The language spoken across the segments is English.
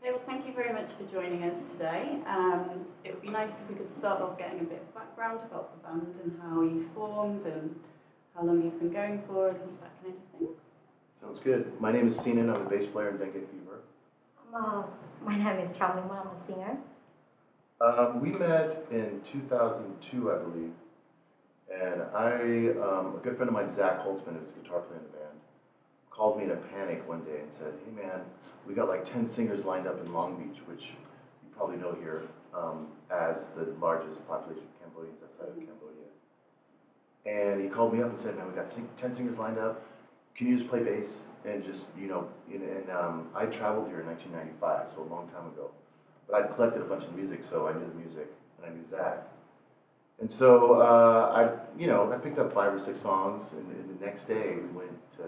Okay, well, thank you very much for joining us today. It would be nice if we could start off getting a bit of background about the band and how you formed and how long you've been going for and that kind of thing. Sounds good. My name is Sinan. I'm a bass player in Dengue Fever. My name is Charlie. I'm a singer. We met in 2002, I believe, and a good friend of mine, Zach Holtzman, who's a guitar player in the band, called me in a panic one day and said, "Hey man, we got like 10 singers lined up in Long Beach," which you probably know here as the largest population of Cambodians outside of Cambodia. And he called me up and said, "Man, we got 10 singers lined up. Can you just play bass?" And just, I traveled here in 1995, so a long time ago. But I'd collected a bunch of music, so I knew the music, and I knew Zach. And so I picked up 5 or 6 songs, and the next day we went to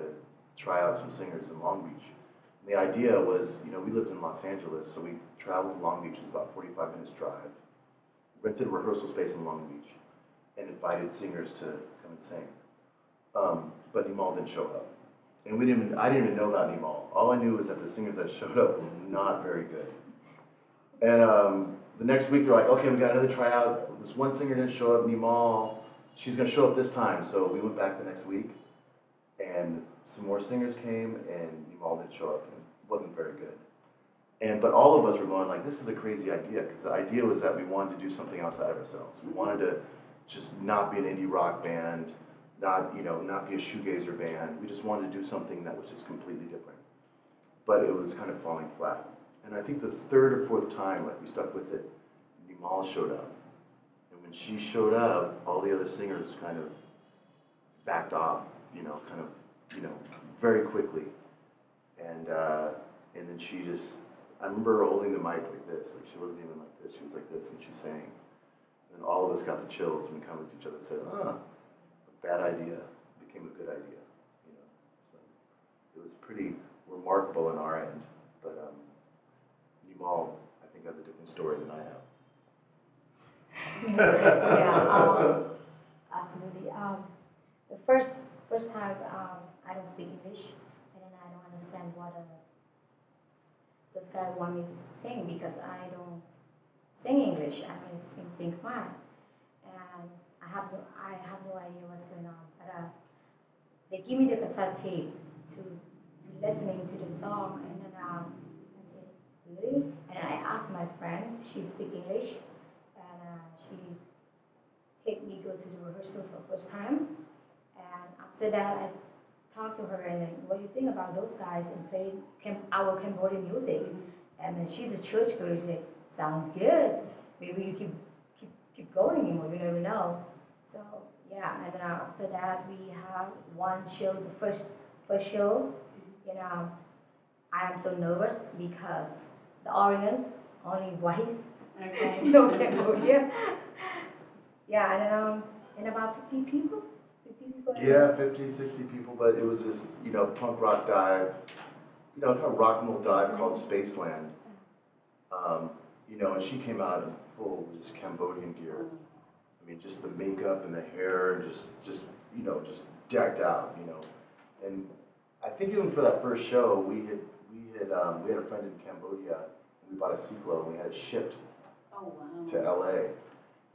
try out some singers in Long Beach. And the idea was, we lived in Los Angeles, so we traveled to Long Beach, it was about 45 minutes drive, rented a rehearsal space in Long Beach, and invited singers to come and sing. But Nimal didn't show up. And I didn't even know about Nimal. All I knew was that the singers that showed up were not very good. And the next week they're like, "Okay, we got another tryout. This one singer didn't show up, Nimal. She's gonna show up this time." So we went back the next week, and some more singers came, and Nimal didn't show up, and it wasn't very good. But all of us were going like, "This is a crazy idea," because the idea was that we wanted to do something outside of ourselves. We wanted to just not be an indie rock band, not be a shoegazer band. We just wanted to do something that was just completely different. But it was kind of falling flat. And I think the third or fourth time, like we stuck with it, Nimal showed up. And when she showed up, all the other singers kind of backed off, very quickly. And then she just, I remember her holding the mic like this, like she wasn't even like this, she was like this, and she sang. And all of us got the chills, and we kind of looked at each other and said, a bad idea became a good idea, So it was pretty remarkable on our end, but Nimal, I think, has a different story than I have. Yeah, absolutely. The first time I don't speak English, and then I don't understand what this guy want me to sing because I don't sing English. I only sing Khmer, and I have no idea what's going on. But they give me the cassette tape to listening to the song, and then I said, "Really?" And I asked my friend, she speaks English, and she take me go to the rehearsal for the first time. And after that, I talked to her and then, "What do you think about those guys and play our Cambodian music?" And then she's a church girl. She said, "Sounds good. Maybe you keep going. You never know." So yeah, and then after that, we have one show, the first show. I am so nervous because the audience only white. Okay. No Cambodia. Yeah, and about 50 people. 50 people. Yeah, 50, 60 people, but it was this, punk rock dive, kind of rock and roll dive called Spaceland. And she came out in full just Cambodian gear. I mean, just the makeup and the hair, and just decked out, And I think even for that first show, we had a friend in Cambodia, and we bought a Ciclo, and we had it shipped to LA.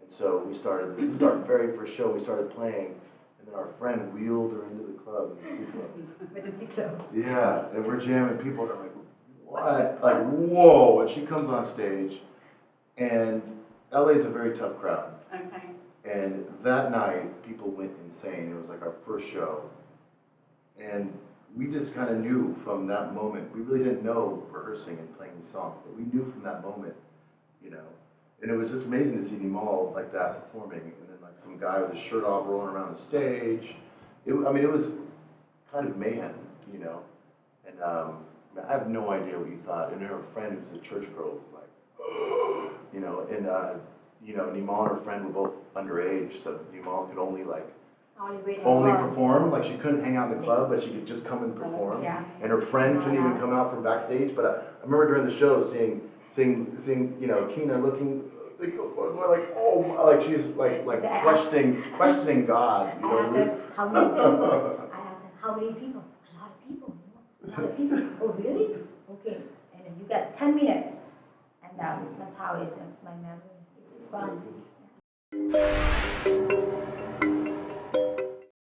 And so this is our very first show. We started playing, and then our friend wheeled her into the club in the Ciclo. With the Ciclo. Yeah, and we're jamming. People are like, "What?" Like, whoa! And she comes on stage, and LA is a very tough crowd. Okay. And that night, people went insane. It was like our first show. And we just kind of knew from that moment, we really didn't know rehearsing and playing the song, but we knew from that moment, And it was just amazing to see Nimal like that performing, and then like some guy with his shirt off rolling around the stage. It was kind of mayhem, And I have no idea what you thought. And her friend, who's a church girl, was like, Nimal and her friend were both underage, so Nimal could only perform. Like she couldn't hang out in the club, but she could just come and perform. Yeah. And her friend couldn't even come out from backstage. But I remember during the show seeing Kina looking like, oh, like she's like questioning God. I asked her how many people. I asked her how many people. A lot of people. A lot of people. Oh really? Okay. and then you got 10 minutes, and that's how it's my memory. It's fun.